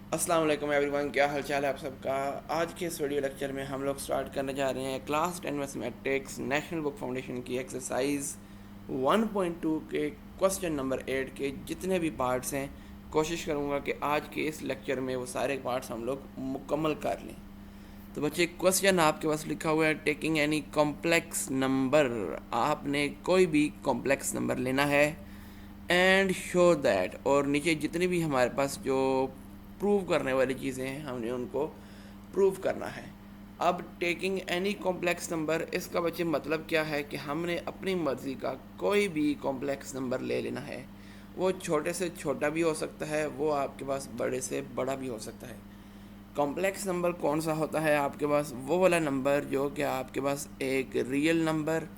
अस्सलाम वालेकुम एवरीवन, क्या हाल चाल है आप सबका। आज के इस वीडियो लेक्चर में हम लोग स्टार्ट करने जा रहे हैं class 10 mathematics national book foundation की एक्सरसाइज 1.2 के क्वेश्चन नंबर 8 के जितने भी पार्ट्स हैं। कोशिश करूँगा कि आज के इस लेक्चर में वो सारे पार्ट्स हम लोग मुकम्मल कर लें। तो बच्चे, क्वेश्चन आपके पास लिखा हुआ है, टेकिंग एनी कॉम्प्लेक्स नंबर। आपने कोई भी कॉम्प्लेक्स नंबर लेना है एंड शो दैट, और नीचे जितनी भी हमारे पास जो प्रूव करने वाली चीज़ें हैं हमने उनको प्रूव करना है। अब टेकिंग एनी कॉम्प्लेक्स नंबर, इसका बच्चे मतलब क्या है कि हमने अपनी मर्ज़ी का कोई भी कॉम्प्लेक्स नंबर ले लेना है। वो छोटे से छोटा भी हो सकता है, वो आपके पास बड़े से बड़ा भी हो सकता है। कॉम्प्लेक्स नंबर कौन सा होता है आपके पास? वो वाला नंबर जो कि आपके पास एक रियल नंबर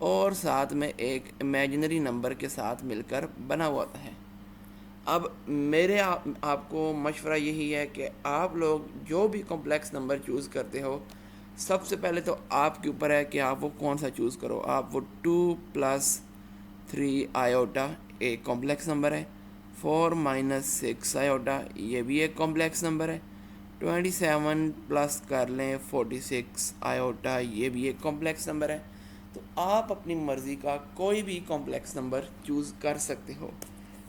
और साथ में एक इमेजिनरी नंबर के साथ मिलकर बना हुआ होता है। अब मेरे आपको मशवरा यही है कि आप लोग जो भी कॉम्प्लेक्स नंबर चूज़ करते हो, सबसे पहले तो आपके ऊपर है कि आप वो कौन सा चूज़ करो। आप वो 2+3 आयोटा एक कॉम्प्लेक्स नंबर है, 4 - 6 आयोटा ये भी एक कॉम्प्लेक्स नंबर है, 27 प्लस कर लें 46 आयोटा ये भी एक कॉम्प्लेक्स नंबर है। तो आप अपनी मर्ज़ी का कोई भी कॉम्प्लेक्स नंबर चूज़ कर सकते हो,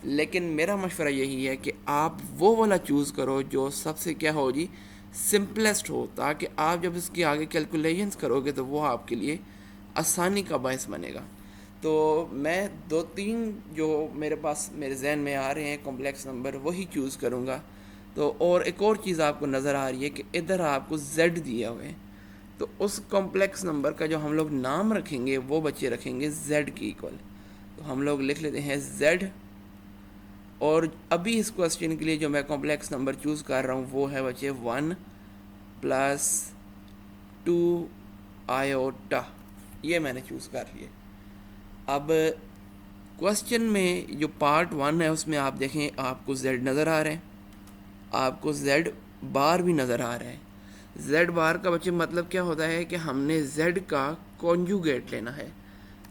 लेकिन मेरा मशवरा यही है कि आप वो वाला चूज़ करो जो सबसे क्या हो जी, सिंपलेस्ट हो, ताकि आप जब इसके आगे कैलकुलेशंस करोगे तो वो आपके लिए आसानी का बायस बनेगा। तो मैं दो तीन जो मेरे पास मेरे जहन में आ रहे हैं कॉम्प्लेक्स नंबर वही चूज़ करूँगा। तो और एक और चीज़ आपको नज़र आ रही है कि इधर आपको z दिया हुआ है, तो उस कॉम्प्लेक्स नंबर का जो हम लोग नाम रखेंगे वो बच्चे रखेंगे z की इक्वल। तो हम लोग लिख लेते हैं z। और अभी इस क्वेश्चन के लिए जो मैं कॉम्प्लेक्स नंबर चूज़ कर रहा हूँ वो है बच्चे 1+2 आयोटा, ये मैंने चूज़ कर लिया। अब क्वेश्चन में जो पार्ट 1 है उसमें आप देखें आपको z नज़र आ रहा है, आपको z बार भी नज़र आ रहा है। z बार का बच्चे मतलब क्या होता है कि हमने z का कॉन्जुगेट लेना है।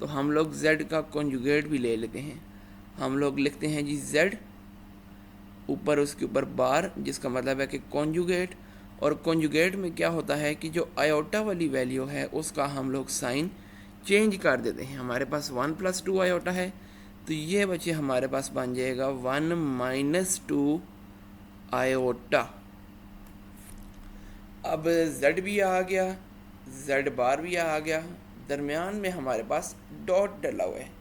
तो हम लोग z का कॉन्जुगेट भी ले लेते हैं। हम लोग लिखते हैं जी z, ऊपर उसके ऊपर बार, जिसका मतलब है कि कॉन्जुगेट। और कॉन्जुगेट में क्या होता है कि जो आयोटा वाली वैल्यू है उसका हम लोग साइन चेंज कर देते हैं। हमारे पास 1+2 आयोटा है, तो ये बच्चे हमारे पास बन जाएगा 1 - 2 आयोटा। अब z भी आ गया, z बार भी आ गया, दरमियान में हमारे पास डॉट डला हुआ है।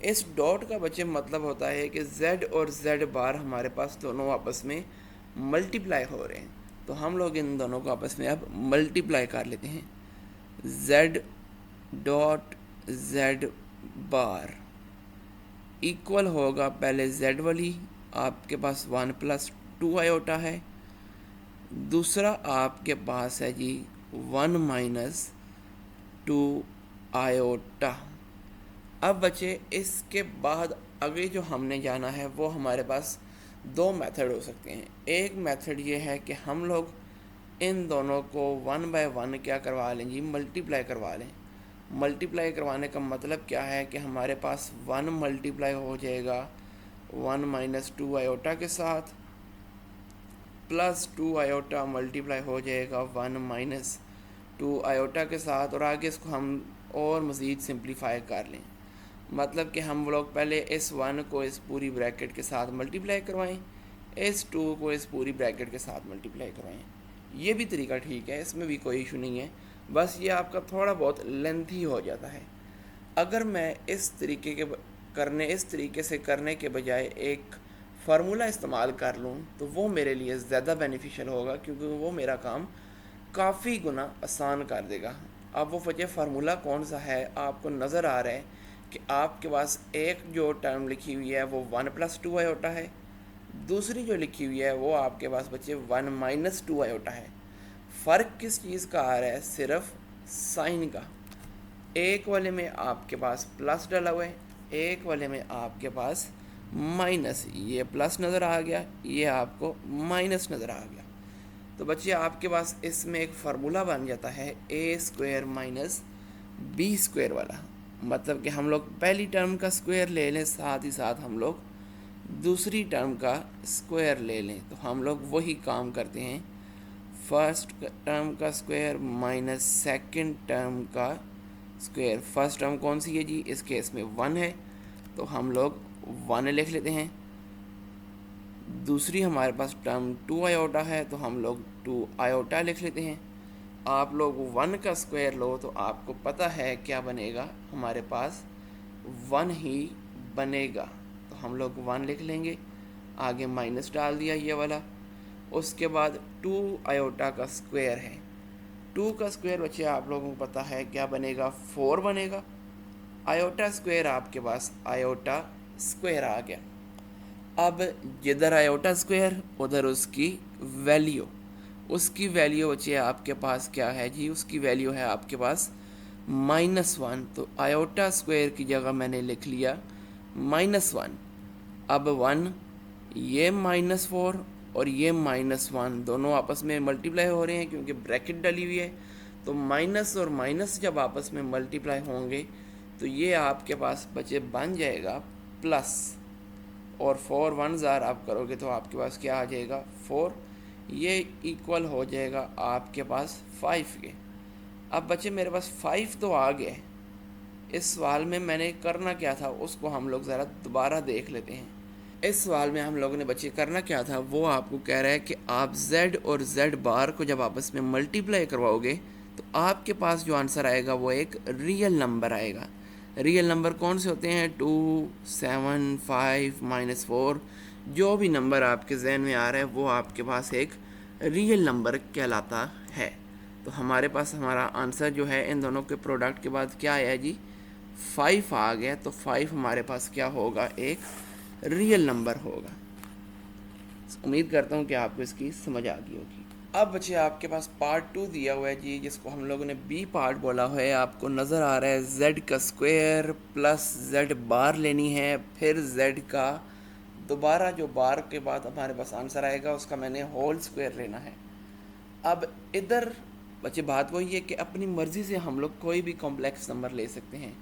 इस डॉट का बच्चे मतलब होता है कि z और z बार हमारे पास दोनों आपस में मल्टीप्लाई हो रहे हैं। तो हम लोग इन दोनों को आपस में अब मल्टीप्लाई कर लेते हैं। z डॉट z बार इक्वल होगा, पहले z वाली आपके पास 1+2 आयोटा है, दूसरा आपके पास है जी 1 - 2 आयोटा। अब बचे इसके बाद आगे जो हमने जाना है वो हमारे पास दो मेथड हो सकते हैं। एक मेथड ये है कि हम लोग इन दोनों को 1/1 क्या करवा लें जी, मल्टीप्लाई करवा लें। मल्टीप्लाई करवाने का मतलब क्या है कि हमारे पास 1 मल्टीप्लाई हो जाएगा 1 - 2 आयोटा के साथ, +2 आयोटा मल्टीप्लाई हो जाएगा 1 - 2 आयोटा के साथ, और आगे इसको हम और मज़ीद सिंप्लीफाई कर लें। मतलब कि हम लोग पहले इस 1 को इस पूरी ब्रैकेट के साथ मल्टीप्लाई करवाएं, इस 2 को इस पूरी ब्रैकेट के साथ मल्टीप्लाई करवाएं। ये भी तरीका ठीक है, इसमें भी कोई इशू नहीं है, बस ये आपका थोड़ा बहुत लेंथी हो जाता है। अगर मैं इस तरीके से करने के बजाय एक फ़ार्मूला इस्तेमाल कर लूँ तो वो मेरे लिए ज़्यादा बेनिफिशियल होगा, क्योंकि वो मेरा काम काफ़ी गुना आसान कर देगा। अब वो वजह फ़ार्मूला कौन सा है आपको नज़र आ रहा है कि आपके पास एक जो टर्म लिखी हुई है वो 1+2 आयोटा है, दूसरी जो लिखी हुई है वो आपके पास बच्चे 1 - 2 आयोटा है। फ़र्क किस चीज़ का आ रहा है? सिर्फ साइन का। एक वाले में आपके पास प्लस डला हुआ है, एक वाले में आपके पास माइनस। ये प्लस नज़र आ गया, ये आपको माइनस नज़र आ गया। तो बच्चे आपके पास इसमें एक फार्मूला बन जाता है a² - b² वाला। मतलब कि हम लोग पहली टर्म का स्क्वायर ले लें, साथ ही साथ हम लोग दूसरी टर्म का स्क्वायर ले लें, तो हम लोग वही काम करते हैं, फर्स्ट टर्म का स्क्वायर माइनस सेकंड टर्म का स्क्वायर। फर्स्ट टर्म कौन सी है जी, इस केस में 1 है, तो हम लोग 1 लिख लेते हैं। दूसरी हमारे पास टर्म 2 आयोटा है, तो हम लोग 2 आयोटा लिख लेते हैं। आप लोग 1 का स्क्वायर लो तो आपको पता है क्या बनेगा, हमारे पास 1 ही बनेगा, तो हम लोग 1 लिख लेंगे। आगे माइनस डाल दिया ये वाला। उसके बाद 2 आयोटा का स्क्वायर है, 2 का स्क्वायर बच्चे आप लोगों को पता है क्या बनेगा, 4 बनेगा। आयोटा स्क्वायर आपके पास आयोटा स्क्वायर आ गया। अब जिधर आयोटा स्क्वायर उधर उसकी वैल्यू, उसकी वैल्यू बच्चे आपके पास क्या है जी, उसकी वैल्यू है आपके पास -1। तो आयोटा स्क्वायर की जगह मैंने लिख लिया -1। अब 1, ये -4 और ये -1 दोनों आपस में मल्टीप्लाई हो रहे हैं क्योंकि ब्रैकेट डली हुई है। तो माइनस और माइनस जब आपस में मल्टीप्लाई होंगे तो ये आपके पास बच्चे बन जाएगा प्लस, और 4 1 ज़ार आप करोगे तो आपके पास क्या आ जाएगा 4, ये इक्वल हो जाएगा आपके पास 5 के। अब बच्चे मेरे पास 5 तो आ गए, इस सवाल में मैंने करना क्या था उसको हम लोग ज़रा दोबारा देख लेते हैं। इस सवाल में हम लोगों ने बच्चे करना क्या था, वो आपको कह रहा है कि आप z और z बार को जब आपस में मल्टीप्लाई करवाओगे तो आपके पास जो आंसर आएगा वो एक रियल नंबर आएगा। रियल नंबर कौन से होते हैं, 2 7 5 -4, जो भी नंबर आपके जहन में आ रहा है वो आपके पास एक रियल नंबर कहलाता है। तो हमारे पास हमारा आंसर जो है इन दोनों के प्रोडक्ट के बाद क्या आया जी, 5 आ गया। तो 5 हमारे पास क्या होगा, एक रियल नंबर होगा। उम्मीद करता हूँ कि आपको इसकी समझ आ गई होगी। अब बच्चे आपके पास पार्ट 2 दिया हुआ है जी, जिसको हम लोगों ने बी पार्ट बोला हुआ है। आपको नज़र आ रहा है z का स्क्वायर प्लस z बार लेनी है, फिर z का दोबारा जो बार के बाद हमारे पास आंसर आएगा उसका मैंने होल स्क्वायर लेना है। अब इधर बच्चे बात वही है कि अपनी मर्ज़ी से हम लोग कोई भी कॉम्प्लेक्स नंबर ले सकते हैं,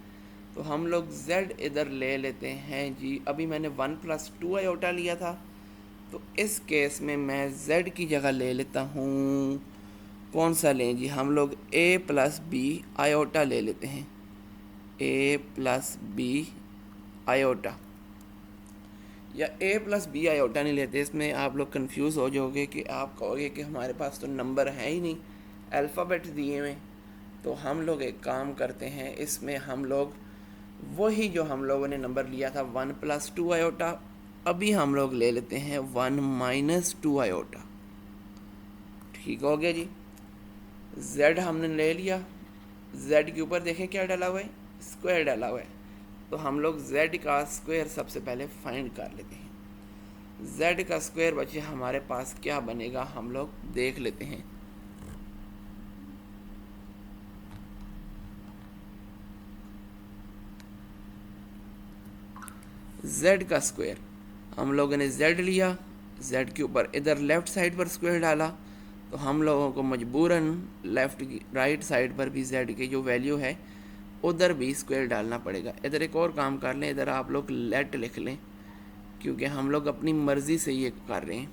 तो हम लोग z इधर ले लेते हैं जी। अभी मैंने 1 + 2 आयोटा लिया था, तो इस केस में मैं z की जगह ले लेता हूँ, कौन सा लें जी, हम लोग a + b आयोटा ले लेते हैं, a + b आयोटा, या a + b आयोटा नहीं लेते। इसमें आप लोग कंफ्यूज हो जाओगे कि आप कहोगे कि हमारे पास तो नंबर है ही नहीं, अल्फ़ाबेट दिए हुए। तो हम लोग एक काम करते हैं, इसमें हम लोग वही जो हम लोगों ने नंबर लिया था 1 + 2 आयोटा, अभी हम लोग ले लेते हैं 1 - 2 आयोटा। ठीक हो गया जी। z हमने ले लिया, z के ऊपर देखें क्या डाला हुआ है, स्क्वायर डाला हुआ है, तो हम लोग z का स्क्वायर सबसे पहले फाइंड कर लेते हैं। z का स्क्वायर बच्चे हमारे पास क्या बनेगा, हम लोग देख लेते हैं। z का स्क्वायर, हम लोगों ने z लिया, z के ऊपर इधर लेफ़्ट साइड पर स्क्वायर डाला, तो हम लोगों को मजबूरन लेफ़्ट की राइट साइड पर भी z की जो वैल्यू है उधर भी स्क्वायर डालना पड़ेगा। इधर एक और काम कर लें, इधर आप लोग लेट लिख लें, क्योंकि हम लोग अपनी मर्ज़ी से ये कर रहे हैं।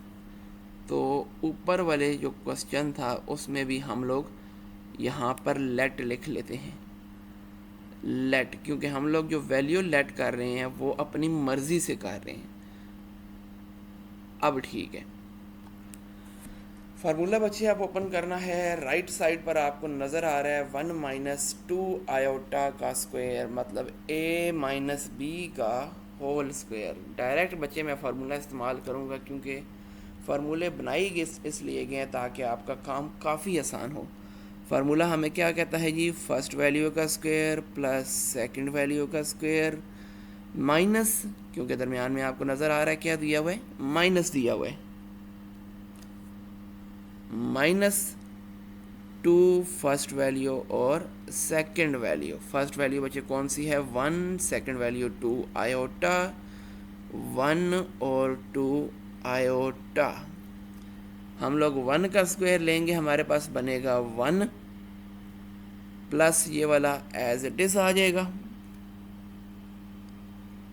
तो ऊपर वाले जो क्वेश्चन था उसमें भी हम लोग यहाँ पर लेट लिख लेते हैं, लेट, क्योंकि हम लोग जो वैल्यू लेट कर रहे हैं वो अपनी मर्ज़ी से कर रहे हैं। अब ठीक है, फार्मूला बच्चे आप ओपन करना है, राइट साइड पर आपको नज़र आ रहा है 1 - 2 आयोटा का स्क्वायर, मतलब a - b का होल स्क्वायर। डायरेक्ट बच्चे मैं फार्मूला इस्तेमाल करूँगा क्योंकि फार्मूले बनाई गए इसलिए गए हैं ताकि आपका काम काफ़ी आसान हो। फार्मूला हमें क्या कहता है जी, फर्स्ट वैल्यू का स्क्वायर प्लस सेकंड वैल्यू का स्क्वायर माइनस, क्योंकि दरमियान में आपको नज़र आ रहा है क्या दिया हुआ है, माइनस दिया हुआ है, -2 फर्स्ट वैल्यू और सेकंड वैल्यू। फर्स्ट वैल्यू बच्चे कौन सी है, 1, सेकंड वैल्यू 2 आयोटा, 1 और 2 आयोटा। हम लोग 1 का स्क्वायर लेंगे, हमारे पास बनेगा 1 प्लस ये वाला एज इट इज़ आ जाएगा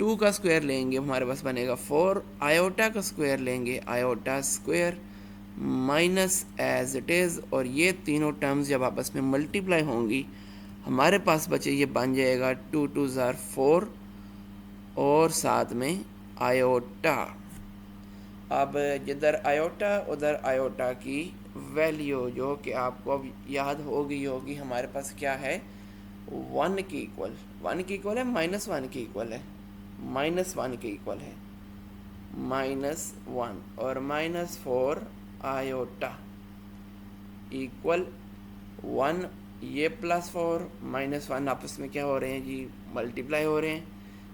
2 का स्क्वायर लेंगे हमारे पास बनेगा 4, आयोटा का स्क्वायर लेंगे iota square minus as it is, और ये तीनों टर्म्स जब आपस में मल्टीप्लाई होंगी हमारे पास बचे ये बन जाएगा 2 2 ज़ार 4 और साथ में आयोटा। अब जिधर आयोटा उधर आयोटा की वैल्यू जो कि आपको अब याद होगी हमारे पास क्या है, 1 के इक्वल, 1 के इक्वल है, -1 के इक्वल है, -1 के इक्वल है, -1 और -4 आयोटा इक्वल 1। ये +4 -1 आपस में क्या हो रहे हैं जी, मल्टीप्लाई हो रहे हैं,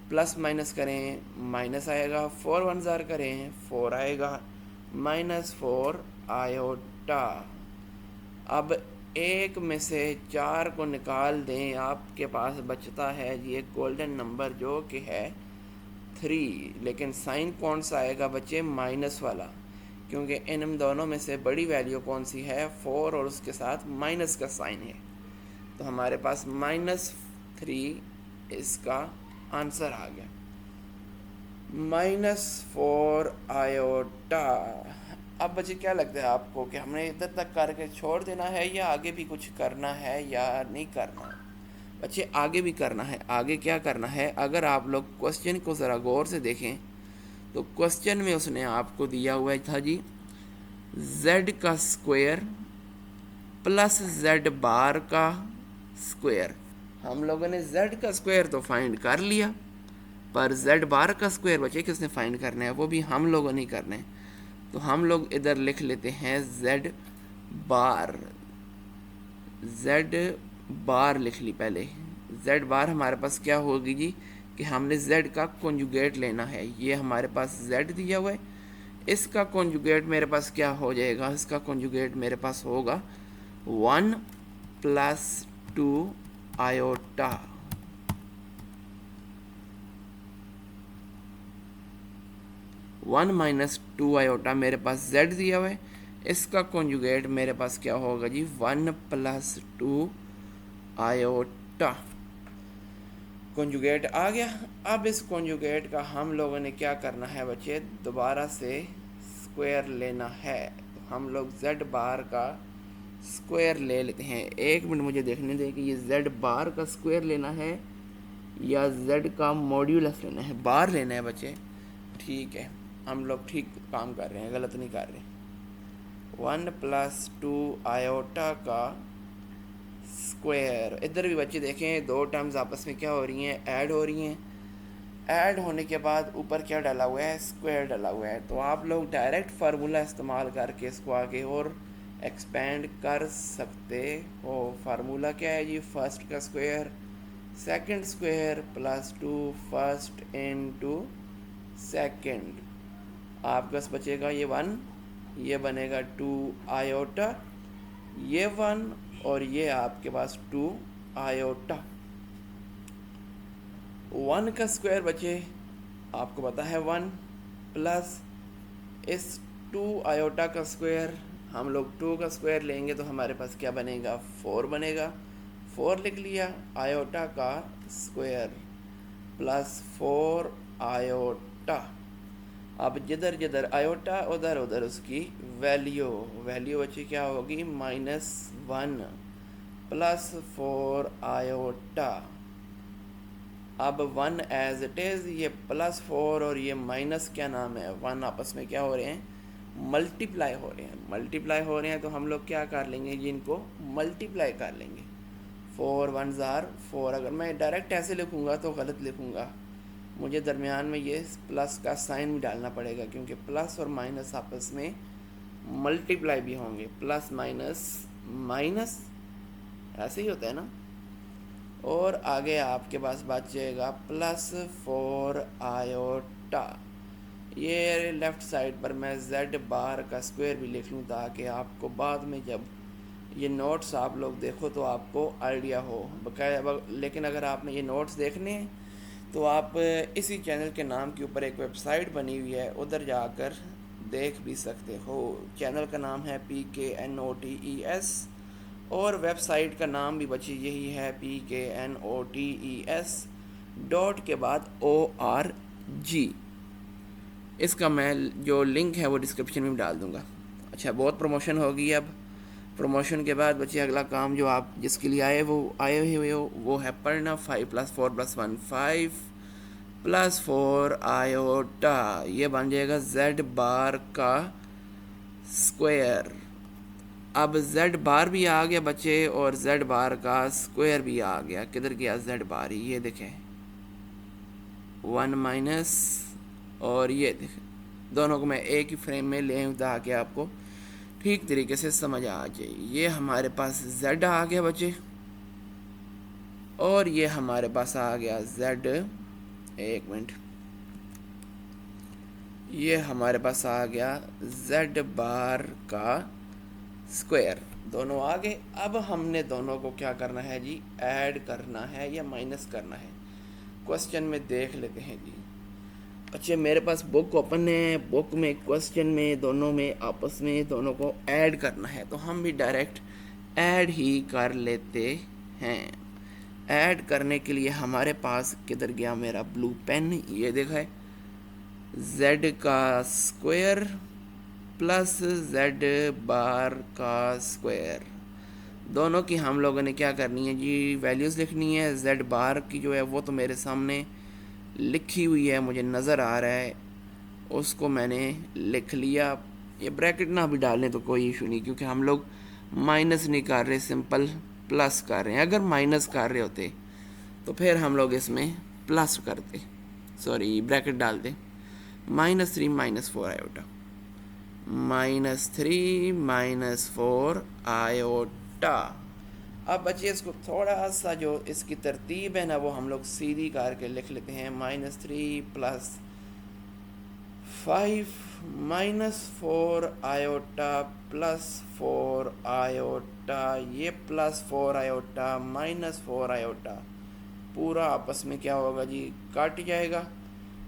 प्लस माइनस करें माइनस आएगा, 4 1 ज़ार करें 4 आएगा, -4 आयोटा। अब एक में से 4 को निकाल दें, आपके पास बचता है जी एक गोल्डन नंबर जो कि है 3, लेकिन साइन कौन सा आएगा बच्चे, माइनस वाला, क्योंकि इन दोनों में से बड़ी वैल्यू कौन सी है, 4 और उसके साथ माइनस का साइन है, तो हमारे पास -3 इसका आंसर आ गया, -4 आयोटा। अब बच्चे क्या लगता है आपको कि हमने इधर तक करके छोड़ देना है या आगे भी कुछ करना है या नहीं करना? बच्चे आगे भी करना है। आगे क्या करना है, अगर आप लोग क्वेश्चन को ज़रा गौर से देखें तो क्वेश्चन में उसने आपको दिया हुआ था जी z का स्क्वायर प्लस z बार का स्क्वायर। हम लोगों ने z का स्क्वायर तो फाइंड कर लिया, पर z बार का स्क्वायर बच्चे किसने फाइंड करना है, वो भी हम लोगों नहीं करना है, तो हम लोग इधर लिख लेते हैं z बार, z बार लिख ली पहले। z बार हमारे पास क्या होगी जी कि हमने z का कॉन्जुगेट लेना है, ये हमारे पास z दिया हुआ है, इसका कॉन्जुगेट मेरे पास क्या हो जाएगा, इसका कॉन्जुगेट मेरे पास होगा 1 + 2 आयोटा, 1 - 2 आयोटा मेरे पास z दिया हुआ है, इसका कॉन्जुगेट मेरे पास क्या होगा जी 1 + 2 आयोटा। कॉन्जुगेट आ गया। अब इस कॉन्जुगेट का हम लोगों ने क्या करना है बच्चे, दोबारा से स्क्वायर लेना है, तो हम लोग z बार का स्क्वायर ले लेते हैं। एक मिनट मुझे देखने दें कि ये z बार का स्क्वायर लेना है या z का मॉड्यूलस लेना है, बार लेना है बच्चे, ठीक है, हम लोग ठीक काम कर रहे हैं, गलत नहीं कर रहे। 1 + 2 आयोटा का स्क्वायर, इधर भी बच्चे देखें दो टर्म्स आपस में क्या हो रही हैं, ऐड हो रही हैं, ऐड होने के बाद ऊपर क्या डाला हुआ है, स्क्वायर डाला हुआ है, तो आप लोग डायरेक्ट फार्मूला इस्तेमाल करके इसको आगे और एक्सपेंड कर सकते हो। फार्मूला क्या है जी, फर्स्ट का square second square +2 first into second, आपके पास बचेगा ये 1, ये बनेगा 2 आयोटा, ये 1 और ये आपके पास 2 आयोटा। 1 का स्क्वायर बचे आपको पता है 1 प्लस इस 2 आयोटा का स्क्वायर, हम लोग 2 का स्क्वायर लेंगे तो हमारे पास क्या बनेगा, 4 बनेगा, 4 लिख लिया, आयोटा का स्क्वायर +4 आयोटा। अब जिधर जिधर आयोटा उधर उधर उसकी वैल्यू बची क्या होगी, -1 +4 आयोटा। अब 1 एज इट इज़, ये +4 और ये माइनस क्या नाम है 1 आपस में क्या हो रहे हैं, मल्टीप्लाई हो रहे हैं, तो हम लोग क्या कर लेंगे जी, इनको मल्टीप्लाई कर लेंगे। 4 1 ज़ार 4, अगर मैं डायरेक्ट ऐसे लिखूँगा तो गलत लिखूँगा, मुझे दरमियान में ये प्लस का साइन भी डालना पड़ेगा, क्योंकि प्लस और माइनस आपस में मल्टीप्लाई भी होंगे, प्लस माइनस माइनस ऐसे ही होता है ना। और आगे आपके पास बचेगा +4 आयोटा। ये लेफ़्ट साइड पर मैं z बार का स्क्वायर भी लिख लूँ ताकि आपको बाद में जब ये नोट्स आप लोग देखो तो आपको आइडिया हो बकाया। लेकिन अगर आपने ये नोट्स देखने हैं तो आप इसी चैनल के नाम के ऊपर एक वेबसाइट बनी हुई है, उधर जाकर देख भी सकते हो। चैनल का नाम है PKNOTES और वेबसाइट का नाम भी बच्चे यही है PKNOTES डॉट के बाद ORG। इसका मैं जो लिंक है वो डिस्क्रिप्शन में डाल दूँगा। अच्छा, बहुत प्रमोशन होगी। अब प्रमोशन के बाद बच्चे अगला काम जो आप जिसके लिए आए हुए हो वो है पढ़ना 5 + 4 + 1 5 + 4 आयोटा, ये बन जाएगा Z बार का स्क्वायर। अब Z बार भी आ गया बच्चे और Z बार का स्क्वायर भी आ गया। किधर गया Z बार? ये देखें 1 माइनस, और ये देखें दोनों को मैं एक ही फ्रेम में ले आऊँ ताकि आपको ठीक तरीके से समझ आ जाए। ये हमारे पास Z आ गया बच्चे, और ये हमारे पास आ गया Z, एक मिनट, ये हमारे पास आ गया Z बार का स्क्वायर। दोनों आ गए। अब हमने दोनों को क्या करना है जी? ऐड करना है या माइनस करना है। क्वेश्चन में देख लेते हैं जी। अच्छा, मेरे पास बुक ओपन है, बुक में क्वेश्चन में दोनों में आपस में दोनों को ऐड करना है, तो हम भी डायरेक्ट ऐड ही कर लेते हैं। ऐड करने के लिए हमारे पास किधर गया मेरा ब्लू पेन? ये देखा है Z का स्क्वायर प्लस Z बार का स्क्वायर। दोनों की हम लोगों ने क्या करनी है जी? वैल्यूज़ लिखनी है। Z बार की जो है वो तो मेरे सामने लिखी हुई है, मुझे नज़र आ रहा है, उसको मैंने लिख लिया। ये ब्रैकेट ना भी डालें तो कोई इशू नहीं, क्योंकि हम लोग माइनस नहीं कर रहे, सिंपल प्लस कर रहे हैं। अगर माइनस कर रहे होते तो फिर हम लोग इसमें प्लस करते, सॉरी ब्रैकेट डालते। -3 - 4 आयोटा, -3 - 4 आयोटा। अब बच्चे इसको थोड़ा सा जो इसकी तरतीब है ना वो हम लोग सीधी करके लिख लेते हैं। -3 + 5 -4 आयोटा +4 आयोटा, ये +4 आयोटा -4 आयोटा पूरा आपस में क्या होगा जी? कट जाएगा।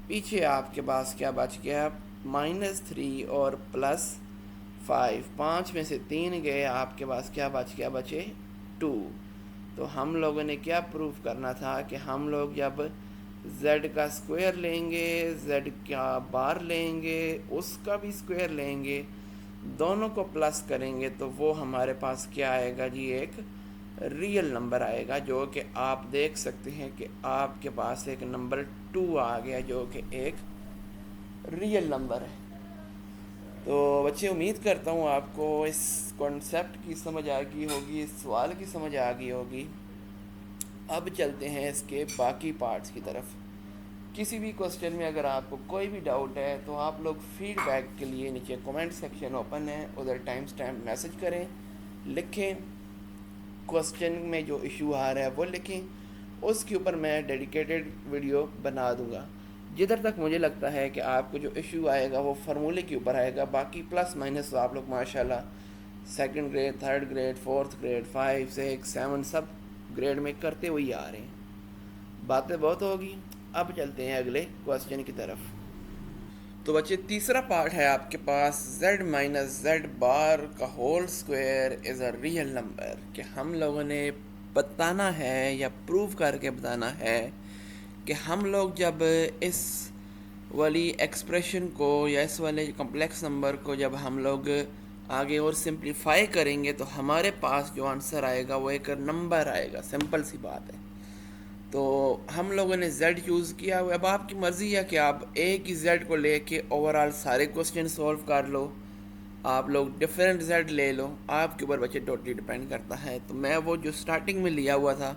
पीछे आपके पास क्या बच गया? -3 और +5, 5 में से 3 गए, आपके पास क्या बच गया बचे? 2। तो हम लोगों ने क्या प्रूफ करना था कि हम लोग जब Z का स्क्वायर लेंगे, Z का बार लेंगे, उसका भी स्क्वायर लेंगे, दोनों को प्लस करेंगे तो वो हमारे पास क्या आएगा जी? एक रियल नंबर आएगा, जो कि आप देख सकते हैं कि आपके पास एक नंबर 2 आ गया, जो कि एक रियल नंबर है। तो बच्चे उम्मीद करता हूँ आपको इस कॉन्सेप्ट की समझ आ गई होगी, इस सवाल की समझ आ गई होगी। अब चलते हैं इसके बाकी पार्ट्स की तरफ। किसी भी क्वेश्चन में अगर आपको कोई भी डाउट है तो आप लोग फीडबैक के लिए नीचे कमेंट सेक्शन ओपन है, उधर टाइम स्टैम्प मैसेज करें, लिखें, क्वेश्चन में जो इशू आ रहा है वो लिखें, उसके ऊपर मैं डेडिकेटेड वीडियो बना दूंगा। जिधर तक मुझे लगता है कि आपको जो इशू आएगा वो फार्मूले के ऊपर आएगा, बाकी प्लस माइनस तो आप लोग माशाल्लाह second grade, third grade, fourth grade, 5, 6, 7 सब ग्रेड में करते हुए आ रहे हैं। बातें बहुत होगी। अब चलते हैं अगले क्वेश्चन की तरफ। तो बच्चे तीसरा पार्ट है आपके पास, Z - Z बार का whole square is a real number, कि हम लोगों ने बताना है या प्रूव करके बताना है कि हम लोग जब इस वाली एक्सप्रेशन को या इस वाले कॉम्प्लेक्स नंबर को जब हम लोग आगे और सिंप्लीफाई करेंगे तो हमारे पास जो आंसर आएगा वो एक नंबर आएगा। सिंपल सी बात है। तो हम लोगों ने Z चूज़ किया हुआ। अब आपकी मर्ज़ी है कि आप एक ही Z को लेके ओवरऑल सारे क्वेश्चन सॉल्व कर लो, आप लोग डिफरेंट Z ले लो, आपके ऊपर बच्चे टोटली डिपेंड करता है। तो मैं वो जो स्टार्टिंग में लिया हुआ था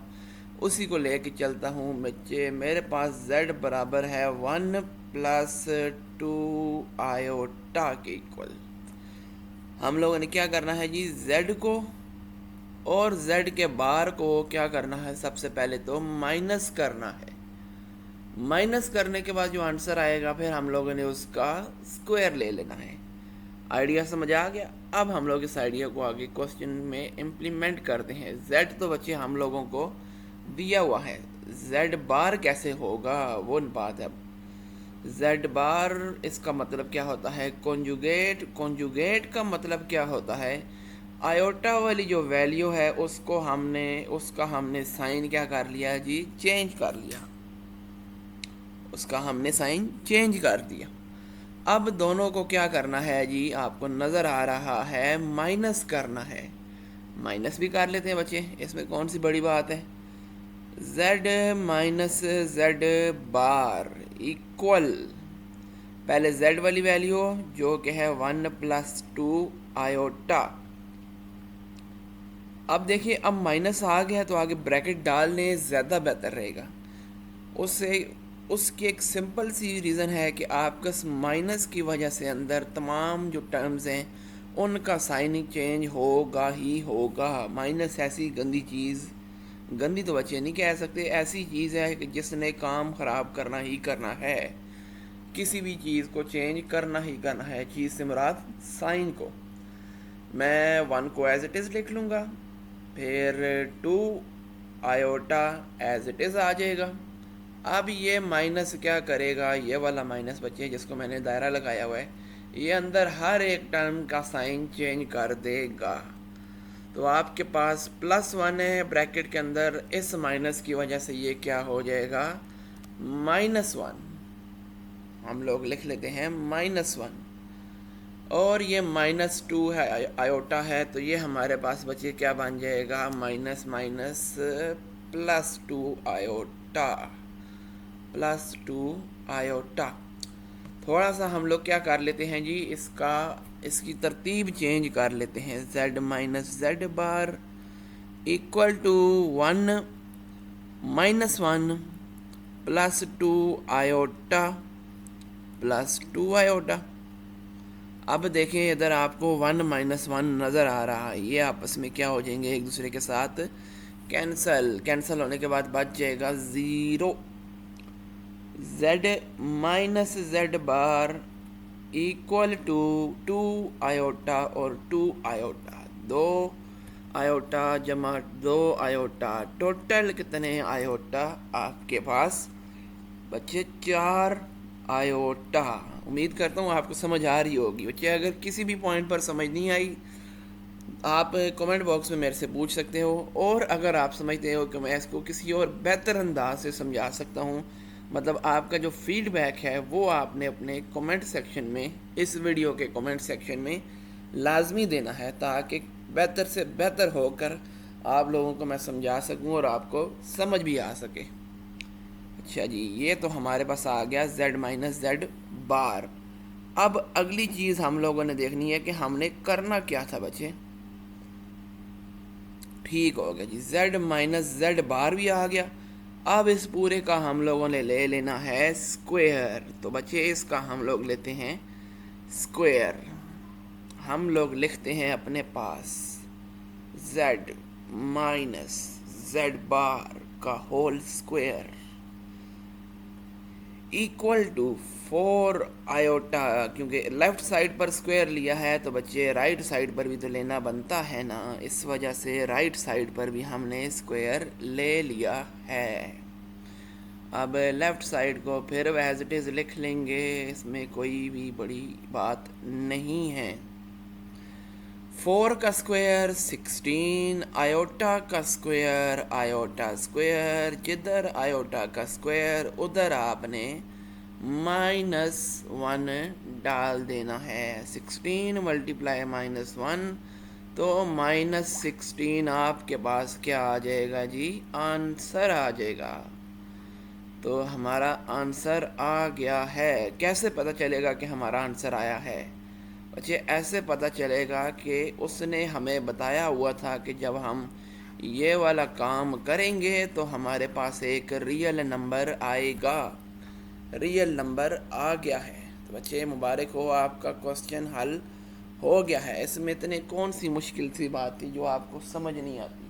उसी को लेके चलता हूँ बच्चे। मेरे पास Z बराबर है 1 + 2 आयोटा के इक्वल। हम लोगों ने क्या करना है जी? Z को और Z के बार को क्या करना है? सबसे पहले तो माइनस करना है। माइनस करने के बाद जो आंसर आएगा फिर हम लोगों ने उसका स्क्वायर ले लेना है। आइडिया समझ आ गया? अब हम लोग इस आइडिया को आगे क्वेश्चन में इम्प्लीमेंट करते हैं। Z तो बच्चे हम लोगों को दिया हुआ है, Z बार कैसे होगा वो बात है। Z बार इसका मतलब क्या होता है? कॉन्जुगेट। कॉन्जुगेट का मतलब क्या होता है? आयोटा वाली जो वैल्यू है उसका हमने साइन क्या कर लिया जी? चेंज कर लिया। उसका हमने साइन चेंज कर दिया। अब दोनों को क्या करना है जी, आपको नज़र आ रहा है माइनस करना है। माइनस भी कर लेते हैं बच्चे, इसमें कौन सी बड़ी बात है। z minus Z bar equal, पहले z वाली वैल्यू जो कि है 1+2 आयोटा। अब देखिए, अब माइनस आ गया तो आगे ब्रैकेट डाल लें, ज़्यादा बेहतर रहेगा। उससे उसकी एक सिंपल सी रीज़न है कि आपका माइनस की वजह से अंदर तमाम जो टर्म्स हैं उनका साइन चेंज होगा ही होगा। माइनस ऐसी गंदी चीज़, गंदी तो बच्चे नहीं कह सकते, ऐसी चीज़ है कि जिसने काम ख़राब करना ही करना है। किसी भी चीज़ को चेंज करना ही करना है, चीज़ से मुराद साइन को। मैं 1 को एज इट इज़ लिख लूँगा, फिर 2 आयोटा एज इट इज़ आ जाएगा। अब ये माइनस क्या करेगा, ये वाला माइनस बच्चे जिसको मैंने दायरा लगाया हुआ है, ये अंदर हर एक टर्म का साइन चेंज कर देगा। तो आपके पास +1 है ब्रैकेट के अंदर, इस माइनस की वजह से ये क्या हो जाएगा, -1। हम लोग लिख लेते हैं -1। और ये -2 है, आयोटा है, तो ये हमारे पास बच्चे क्या बन जाएगा, माइनस माइनस +2 आयोटा, +2 आयोटा। थोड़ा सा हम लोग क्या कर लेते हैं जी, इसकी तरतीब चेंज कर लेते हैं। z minus Z bar equal to 1 -1 +2 iota +2 iota. अब देखें इधर आपको 1 -1 नज़र आ रहा है, ये आपस में क्या हो जाएंगे, एक दूसरे के साथ कैंसल होने के बाद बच जाएगा 0। z minus Z bar equal to 2 iota और 2 आयोटा, 2 आयोटा जमा 2 आयोटा, टोटल कितने आयोटा आपके पास बच्चे, 4 आयोटा। उम्मीद करता हूँ आपको समझ आ रही होगी बच्चे। अगर किसी भी पॉइंट पर समझ नहीं आई, आप कमेंट बॉक्स में मेरे से पूछ सकते हो, और अगर आप समझते हो कि मैं इसको किसी और बेहतर अंदाज से समझा सकता हूँ, मतलब आपका जो फीडबैक है वो आपने अपने कमेंट सेक्शन में, इस वीडियो के कमेंट सेक्शन में लाजमी देना है, ताकि बेहतर से बेहतर होकर आप लोगों को मैं समझा सकूं और आपको समझ भी आ सके। अच्छा जी, ये तो हमारे पास आ गया z माइनस जेड बार। अब अगली चीज़ हम लोगों ने देखनी है कि हमने करना क्या था बच्चे। ठीक हो गया जी, z माइनस जेड बार भी आ गया। अब इस पूरे का हम लोगों ने ले लेना है स्क्वायर। तो बच्चे इसका हम लोग लेते हैं स्क्वायर। हम लोग लिखते हैं अपने पास z माइनस जेड बार का whole square equal to 4 iota. क्योंकि लेफ्ट साइड पर स्क्वायर लिया है तो बच्चे राइट साइड पर भी तो लेना बनता है ना, इस वजह से राइट साइड पर भी हमने स्क्वायर ले लिया है। अब लेफ़्ट साइड को फिर एज इट इज़ लिख लेंगे, इसमें कोई भी बड़ी बात नहीं है। 4 का स्क्वायर 16, आयोटा का स्क्वायर आयोटा स्क्वायर, जिधर आयोटा का स्क्वायर उधर आपने -1 डाल देना है। 16 मल्टीप्लाई -1 तो -16 आपके पास क्या आ जाएगा जी, आंसर आ जाएगा। तो हमारा आंसर आ गया है। कैसे पता चलेगा कि हमारा आंसर आया है बच्चे? ऐसे पता चलेगा कि उसने हमें बताया हुआ था कि जब हम ये वाला काम करेंगे तो हमारे पास एक रियल नंबर आएगा। रियल नंबर आ गया है। तो बच्चे मुबारक हो, आपका क्वेश्चन हल हो गया है। इसमें इतने कौन सी मुश्किल सी बात थी जो आपको समझ नहीं आती।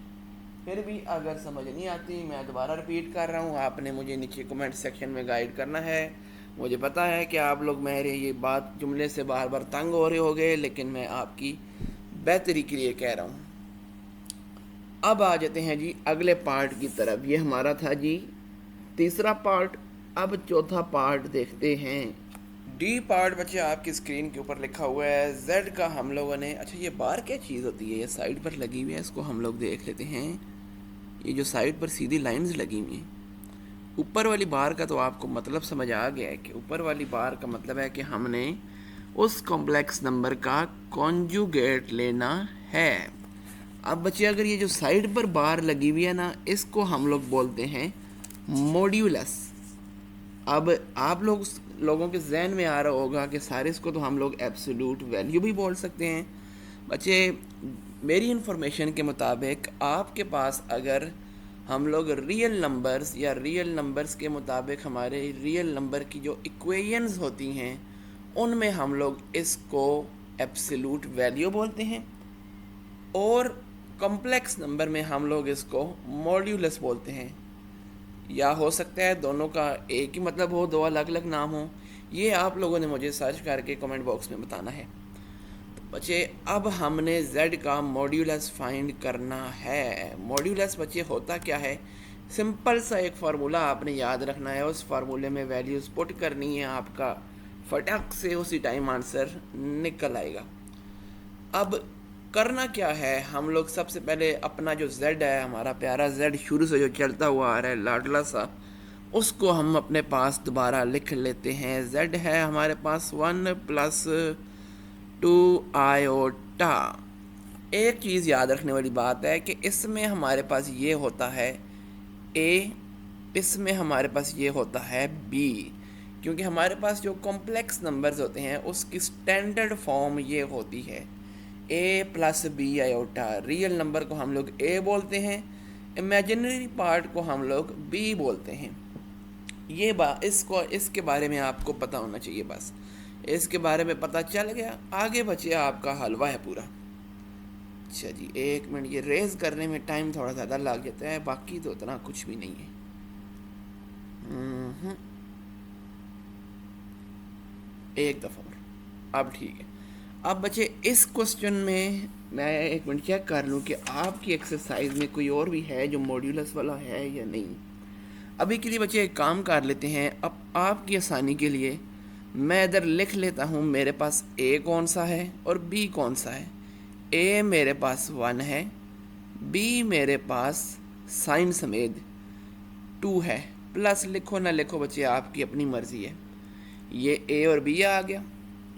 फिर भी अगर समझ नहीं आती, मैं दोबारा रिपीट कर रहा हूँ, आपने मुझे नीचे कमेंट सेक्शन में गाइड करना है। मुझे पता है कि आप लोग मेरे ये बात जुमले से बार बार तंग हो रहे होंगे, लेकिन मैं आपकी बेहतरी के लिए कह रहा हूँ। अब आ जाते हैं जी अगले पार्ट की तरफ। ये हमारा था जी तीसरा पार्ट। अब चौथा पार्ट देखते हैं। डी पार्ट बच्चे आपकी स्क्रीन के ऊपर लिखा हुआ है। जेड का हम लोगों ने, अच्छा ये बार क्या चीज़ होती है, ये साइड पर लगी हुई है, इसको हम लोग देख लेते हैं। ये जो साइड पर सीधी लाइंस लगी हुई हैं, ऊपर वाली बार का तो आपको मतलब समझ आ गया है कि ऊपर वाली बार का मतलब है कि हमने उस कॉम्प्लेक्स नंबर का कॉन्जुगेट लेना है। अब बच्चे अगर ये जो साइड पर बार लगी हुई है ना, इसको हम लोग बोलते हैं मॉड्यूलस। अब आप लोगों के जहन में आ रहा होगा कि सारिस को तो हम लोग एब्सोल्यूट वैल्यू भी बोल सकते हैं। बच्चे मेरी इन्फॉर्मेशन के मुताबिक आपके पास अगर हम लोग रियल नंबर्स या रियल नंबर्स के मुताबिक हमारे रियल नंबर की जो इक्वेशंस होती हैं उनमें हम लोग इसको एब्सोल्यूट वैल्यू बोलते हैं, और कॉम्प्लेक्स नंबर में हम लोग इसको मॉड्यूलस बोलते हैं। या हो सकता है दोनों का एक ही मतलब हो, दो अलग अलग नाम हो। ये आप लोगों ने मुझे सर्च करके कमेंट बॉक्स में बताना है। तो बच्चे अब हमने z का मॉड्यूलस फाइंड करना है। मॉड्यूलस बच्चे होता क्या है, सिंपल सा एक फार्मूला आपने याद रखना है, उस फार्मूले में वैल्यूज़ पुट करनी है, आपका फटाक से उसी टाइम आंसर निकल आएगा। अब करना क्या है, हम लोग सबसे पहले अपना जो z है, हमारा प्यारा z शुरू से जो चलता हुआ आ रहा है लाडला सा, उसको हम अपने पास दोबारा लिख लेते हैं। z है हमारे पास 1+2 आयोटा। एक चीज़ याद रखने वाली बात है कि इसमें हमारे पास ये होता है a, इसमें हमारे पास ये होता है b, क्योंकि हमारे पास जो कॉम्प्लेक्स नंबर्स होते हैं उसकी स्टैंडर्ड फॉर्म ये होती है a+b आयोटा। रियल नंबर को हम लोग a बोलते हैं, इमेजिनरी पार्ट को हम लोग b बोलते हैं। ये इसके बारे में आपको पता होना चाहिए। बस इसके बारे में पता चल गया, आगे बचे आपका हलवा है पूरा। अच्छा जी, एक मिनट, ये रेज करने में टाइम थोड़ा ज़्यादा लग जाता है, बाकी तो उतना कुछ भी नहीं है। एक दफ़ा और, अब ठीक है। अब बच्चे इस क्वेश्चन में मैं एक मिनट चेक कर लूँ कि आपकी एक्सरसाइज में कोई और भी है जो मॉड्यूलस वाला है या नहीं। अभी के लिए बच्चे एक काम कर लेते हैं, अब आपकी आसानी के लिए मैं इधर लिख लेता हूँ मेरे पास a कौन सा है और b कौन सा है। a मेरे पास 1 है, b मेरे पास साइन समेत 2 है। प्लस लिखो ना लिखो बच्चे आपकी अपनी मर्ज़ी है। ये a और b आ गया,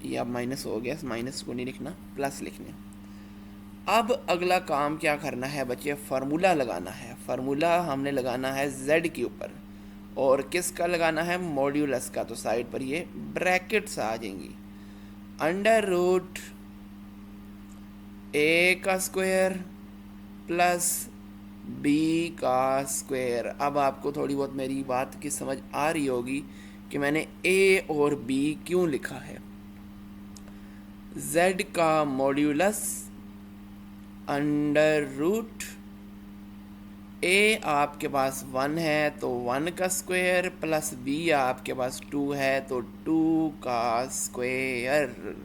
ये अब माइनस हो गया, माइनस को नहीं लिखना, प्लस लिखना। अब अगला काम क्या करना है बच्चे, फार्मूला लगाना है। फार्मूला हमने लगाना है z के ऊपर, और किसका लगाना है, मॉड्यूलस का। तो साइड पर ये ब्रैकेट्स आ जाएंगी, अंडर रूट a का स्क्वायर प्लस b का स्क्वायर। अब आपको थोड़ी बहुत मेरी बात की समझ आ रही होगी कि मैंने a और b क्यों लिखा है। z का मॉड्यूलस अंडर रूट a आपके पास 1 है तो 1 का स्क्वायर, प्लस b आपके पास 2 है तो 2 का स्क्वायर।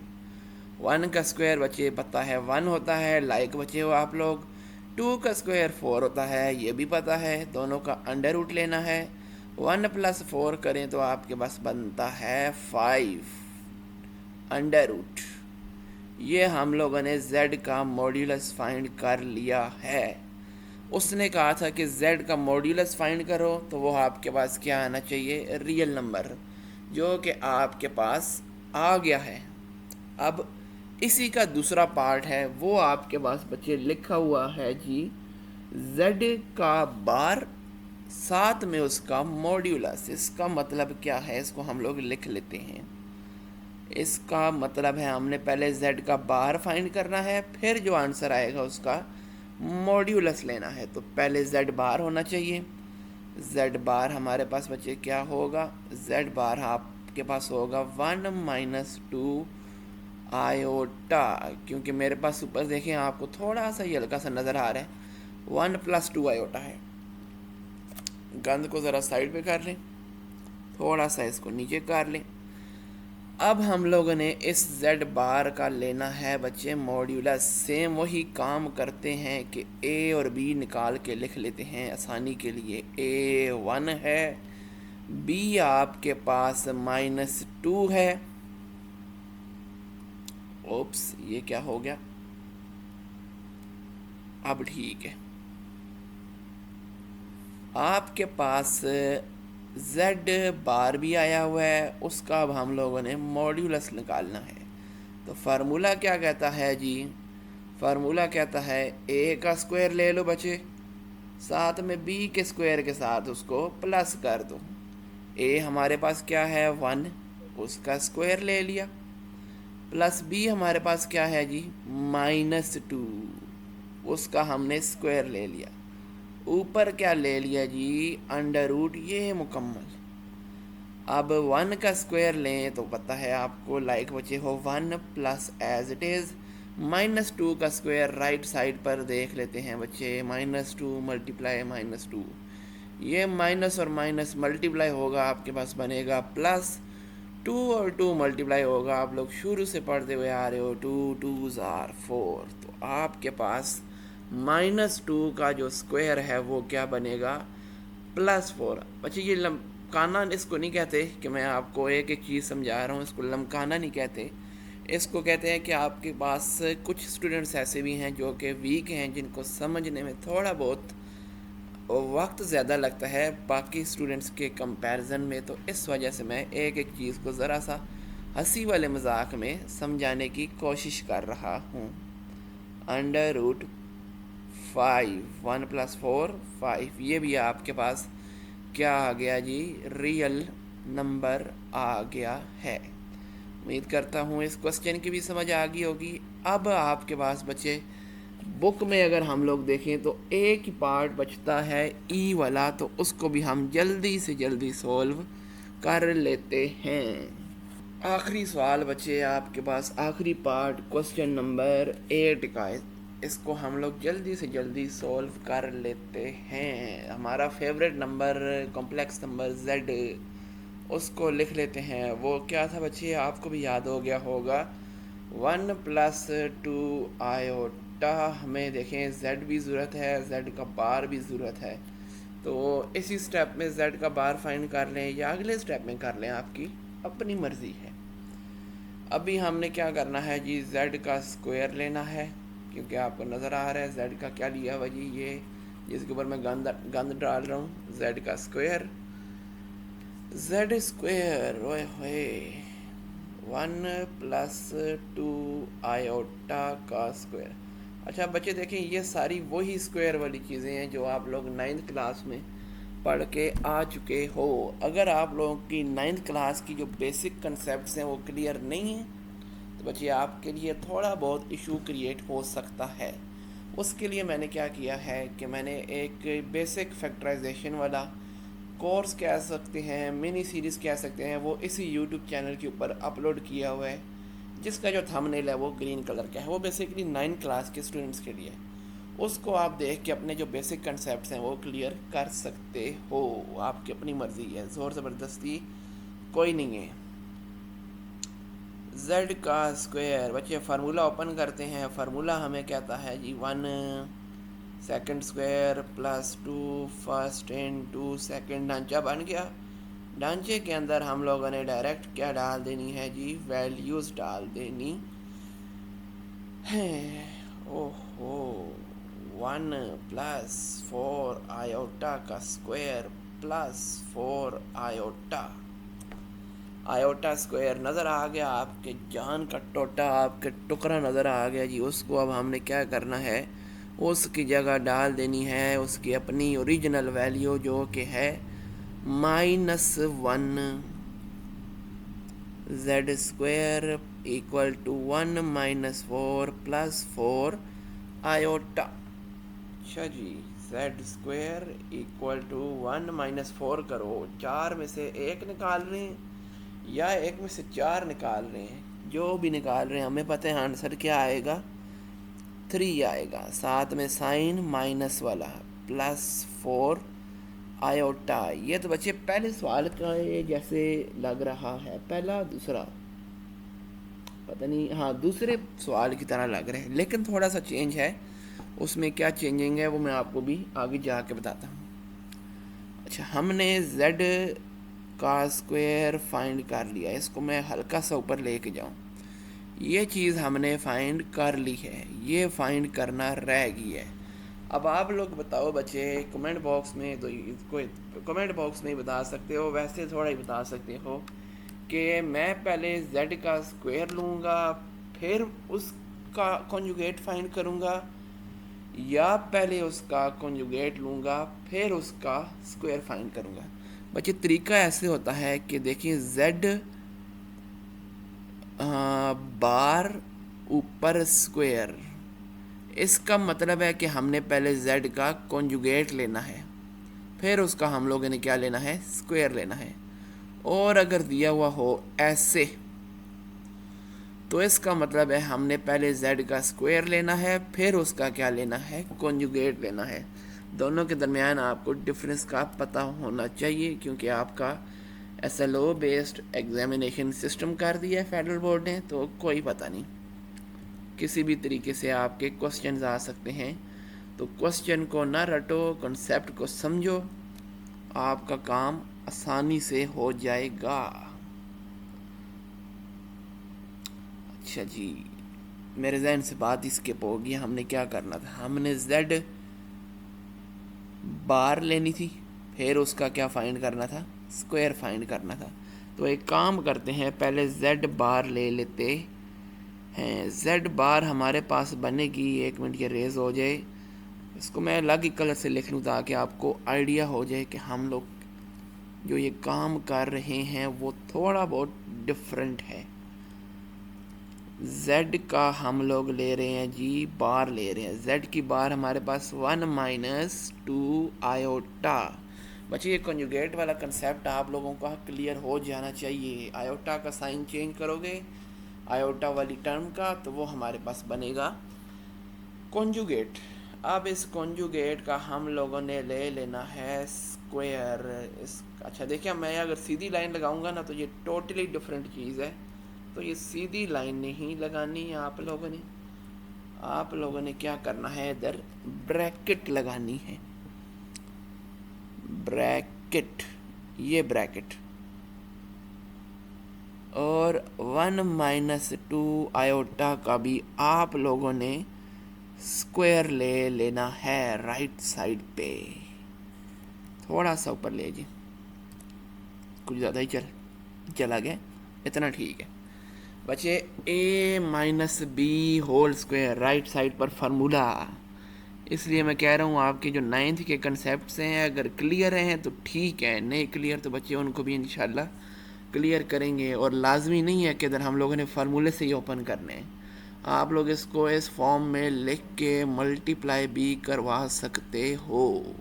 1 का स्क्वायर बच्चे पता है 1 होता है, लाइक बच्चे हो आप लोग। 2 का स्क्वायर 4 होता है, ये भी पता है। दोनों का अंडर रूट लेना है, 1 + 4 करें तो आपके पास बनता है 5 अंडर रूट। ये हम लोगों ने z का मॉड्यूलस फाइंड कर लिया है। उसने कहा था कि z का मॉड्यूलस फाइंड करो, तो वो आपके पास क्या आना चाहिए, रियल नंबर, जो कि आपके पास आ गया है। अब इसी का दूसरा पार्ट है, वो आपके पास बच्चे लिखा हुआ है जी, z का बार साथ में उसका मॉड्यूलस। इसका मतलब क्या है, इसको हम लोग लिख लेते हैं। इसका मतलब है हमने पहले z का बार फाइंड करना है, फिर जो आंसर आएगा उसका मॉड्यूलस लेना है। तो पहले z बार होना चाहिए। z बार हमारे पास बच्चे क्या होगा, z बार आपके पास होगा 1 - 2 आयोटा, क्योंकि मेरे पास ऊपर देखें आपको थोड़ा सा ये हल्का सा नज़र आ रहा है, 1 + 2 आयोटा है। गंद को ज़रा साइड पे कर लें, थोड़ा सा इसको नीचे कर लें। अब हम लोगों ने इस z बार का लेना है बच्चे मॉड्यूलस। सेम वही काम करते हैं कि a और b निकाल के लिख लेते हैं आसानी के लिए। a 1 है, b आपके पास -2 है। ओप्स, ये क्या हो गया, अब ठीक है। आपके पास जेड बार भी आया हुआ है, उसका अब हम लोगों ने मॉड्यूलस निकालना है। तो फार्मूला क्या कहता है जी, फार्मूला कहता है ए का स्क्वायर ले लो बच्चे, साथ में बी के स्क्वायर के साथ उसको प्लस कर दो। ए हमारे पास क्या है 1, उसका स्क्वायर ले लिया, प्लस बी हमारे पास क्या है जी -2, उसका हमने स्क्वायर ले लिया। ऊपर क्या ले लिया जी अंडर रूट, ये मुकम्मल। अब 1 का स्क्वायर लें तो पता है आपको, लाइक बचे हो 1 प्लस एज इट इज़ -2 का स्क्वायर राइट साइड पर देख लेते हैं बच्चे, -2 मल्टीप्लाई -2, ये माइनस और माइनस मल्टीप्लाई होगा, आपके पास बनेगा प्लस, 2 और 2 मल्टीप्लाई होगा, आप लोग शुरू से पढ़ते हुए आ रहे हो, 2 2s आर 4, तो आपके पास -2 का जो स्क्वायर है वो क्या बनेगा +4। बच्चे ये लमकाना इसको नहीं कहते, कि मैं आपको एक एक चीज़ समझा रहा हूँ, इसको लमकाना नहीं कहते, इसको कहते हैं कि आपके पास कुछ स्टूडेंट्स ऐसे भी हैं जो कि वीक हैं, जिनको समझने में थोड़ा बहुत वक्त ज़्यादा लगता है बाकी स्टूडेंट्स के कंपैरिजन में। तो इस वजह से मैं एक एक चीज़ को ज़रा सा हंसी वाले मजाक में समझाने की कोशिश कर रहा हूँ। अंडर रूट 5, 1 + 4 5, ये भी आपके पास क्या आ गया जी, रियल नंबर आ गया है। उम्मीद करता हूँ इस क्वेश्चन की भी समझ आ गई होगी। अब आपके पास बचे, बुक में अगर हम लोग देखें तो एक ही पार्ट बचता है ई वाला, तो उसको भी हम जल्दी से जल्दी सॉल्व कर लेते हैं। आखिरी सवाल बचे आपके पास, आखिरी पार्ट क्वेश्चन नंबर 8 का, इसको हम लोग जल्दी से जल्दी सॉल्व कर लेते हैं। हमारा favourite number, complex number z, उसको लिख लेते हैं। वो क्या था बच्चे, आपको भी याद हो गया होगा, 1 + 2 आयोटा। हमें देखें z भी ज़रूरत है, z का बार भी ज़रूरत है, तो इसी स्टेप में z का बार फाइंड कर लें या अगले स्टेप में कर लें, आपकी अपनी मर्ज़ी है। अभी हमने क्या करना है जी, z का स्क्वायर लेना है, क्योंकि आपको नज़र आ रहा है z का क्या लिया हुआ जी, ये जिसके ऊपर मैं गंद डाल रहा हूँ, z का स्क्वायर, z स्क्वायर ओए होए 1 + 2 आयोटा का स्क्वायर। अच्छा बच्चे देखें, ये सारी वही स्क्वायर वाली चीज़ें हैं जो आप लोग 9th क्लास में पढ़ के आ चुके हो। अगर आप लोगों की 9th क्लास की जो बेसिक कंसेप्ट्स हैं वो क्लियर नहीं हैं, तो बच्चे आपके लिए थोड़ा बहुत इशू क्रिएट हो सकता है। उसके लिए मैंने क्या किया है कि मैंने एक बेसिक फैक्टराइजेशन वाला कोर्स कह सकते हैं, मिनी सीरीज़ कह सकते हैं, वो इसी यूट्यूब चैनल के ऊपर अपलोड किया हुआ है, जिसका जो थंबनेल है वो ग्रीन कलर का है। वो बेसिकली 9th क्लास के स्टूडेंट्स के लिए, उसको आप देख के अपने जो बेसिक कंसेप्ट्स हैं वो क्लियर कर सकते हो। आपकी अपनी मर्ज़ी है, ज़ोर ज़बरदस्ती कोई नहीं है। z का स्क्वायर, बच्चे फार्मूला ओपन करते हैं। फार्मूला हमें कहता है जी 1 second square +2 first into second. ढांचा बन गया। ढांचे के अंदर हम लोगों ने डायरेक्ट क्या डाल देनी है जी, वैल्यूज़ डाल देनी है। ओहो, 1 + 4 आयोटा का स्क्वायर +4 आयोटा, आयोटा स्क्वायर नज़र आ गया, आपके जान का टोटा, आपके टुकड़ा नज़र आ गया जी। उसको अब हमने क्या करना है, उसकी जगह डाल देनी है उसकी अपनी ओरिजिनल वैल्यू, जो कि है -1 z square equal to 1 - 4 + 4 iota. अच्छा जी, z स्क्वायर इक्वल टू 1 - 4 करो, 4 में से 1 निकाल रहे हैं या 1 में से 4 निकाल रहे हैं, जो भी निकाल रहे हैं हमें पता है आंसर क्या आएगा, 3 आएगा। साथ में साइन माइनस वाला +4 आयोटा। ये तो बच्चे पहले सवाल का ये जैसे लग रहा है, पहला दूसरा पता नहीं, हाँ दूसरे सवाल की तरह लग रहे हैं, लेकिन थोड़ा सा चेंज है। उसमें क्या चेंजिंग है वो मैं आपको भी आगे जाके बताता हूँ। अच्छा, हमने z का स्क्वायर फाइंड कर लिया, इसको मैं हल्का सा ऊपर लेके जाऊँ। ये चीज़ हमने फाइंड कर ली है, ये फाइंड करना रह गई है। अब आप लोग बताओ बच्चे, कमेंट बॉक्स में, तो कोई कमेंट बॉक्स में ही बता सकते हो, वैसे थोड़ा ही बता सकते हो कि मैं पहले z का स्क्वायर लूँगा फिर उसका कॉन्जुगेट फाइंड करूँगा, या पहले उसका कॉन्जुगेट लूँगा फिर उसका स्क्वायर फाइंड करूँगा। बच्चे तरीका ऐसे होता है कि देखिए z बार ऊपर स्क्वायर, इसका मतलब है कि हमने पहले z का कॉन्जुगेट लेना है फिर उसका हम लोगों ने क्या लेना है, स्क्वायर लेना है। और अगर दिया हुआ हो ऐसे तो इसका मतलब है हमने पहले z का स्क्वायर लेना है फिर उसका क्या लेना है, कॉन्जुगेट लेना है। दोनों के दरमियान आपको डिफरेंस का पता होना चाहिए, क्योंकि आपका SLO बेस्ड एग्जामिनेशन सिस्टम कर दिया है फेडरल बोर्ड ने, तो कोई पता नहीं, किसी भी तरीके से आपके क्वेश्चंस आ सकते हैं। तो क्वेश्चन को ना रटो, कॉन्सेप्ट को समझो, आपका काम आसानी से हो जाएगा। अच्छा जी, मेरे जहन से बात ही स्किप हो गई। हमने क्या करना था, हमने z बार लेनी थी फिर उसका क्या फाइंड करना था, स्क्वायर फाइंड करना था। तो एक काम करते हैं, पहले z बार ले लेते हैं। z बार हमारे पास बनेगी, एक मिनट ये रेज हो जाए, इसको मैं अलग ही कलर से लिख लूँ ताकि आपको आइडिया हो जाए कि हम लोग जो ये काम कर रहे हैं वो थोड़ा बहुत डिफरेंट है। z का हम लोग ले रहे हैं जी, बार ले रहे हैं। z की बार हमारे पास 1-2 आयोटा। बच्चे ये कंजुगेट वाला कंसेप्ट आप लोगों का क्लियर हो जाना चाहिए। आयोटा का साइन चेंज करोगे आयोटा वाली टर्म का, तो वो हमारे पास बनेगा कॉन्जुगेट। अब इस कॉन्जुगेट का हम लोगों ने ले लेना है स्क्वायर। इस अच्छा देखिए, मैं अगर सीधी लाइन लगाऊंगा ना तो ये टोटली डिफरेंट चीज़ है, तो ये सीधी लाइन नहीं लगानी है आप लोगों ने क्या करना है, इधर ब्रैकेट लगानी है, ब्रैकेट, ये ब्रैकेट। और 1-2 आयोटा का भी आप लोगों ने स्क्वायर ले लेना है राइट साइड पे, थोड़ा सा ऊपर ले जी, कुछ ज़्यादा ही चला गया, इतना ठीक है। बचे a-b whole square right side पर फार्मूला। इसलिए मैं कह रहा हूँ आपके जो 9th के कंसेप्ट हैं अगर क्लियर हैं तो ठीक है, नहीं क्लियर तो बच्चे उनको भी इंशाल्लाह क्लियर करेंगे। और लाजमी नहीं है कि इधर हम लोगों ने फार्मूले से ही ओपन करने हैं, आप लोग इसको इस फॉर्म में लिख के मल्टीप्लाई भी करवा सकते हो,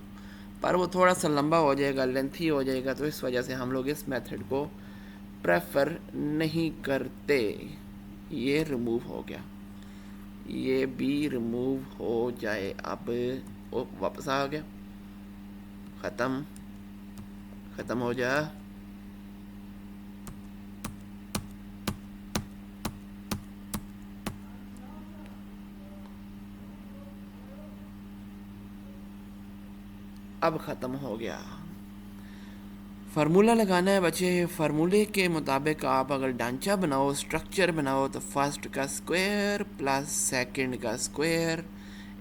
पर वो थोड़ा सा लंबा हो जाएगा, लेंथी हो जाएगा, तो इस वजह से हम लोग इस मेथड को प्रेफर नहीं करते। ये रिमूव हो गया, ये भी रिमूव हो जाए। अब वो वापस आ गया, ख़त्म हो जा। अब ख़त्म हो गया। फार्मूला लगाना है बच्चे, फार्मूले के मुताबिक आप अगर ढांचा बनाओ, स्ट्रक्चर बनाओ, तो फर्स्ट का स्क्वायर प्लस सेकंड का स्क्वायर,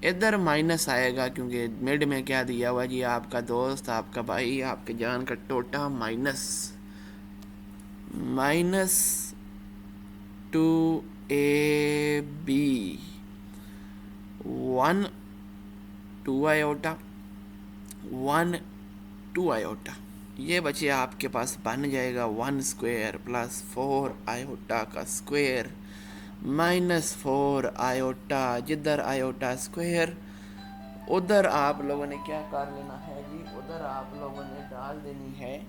इधर माइनस आएगा क्योंकि मिड में क्या दिया हुआ जी, आपका दोस्त, आपका भाई, आपके जान का टोटा, माइनस 2ab 1-2 आयोटा 1-2 आयोटा। ये बचे आपके पास बन जाएगा 1 स्क्वायर प्लस 4 आयोटा का स्क्वायर माइनस 4 आयोटा, जिधर आयोटा स्क्वायर उधर आप लोगों ने क्या कर लेना है जी, उधर आप लोगों ने डाल देनी है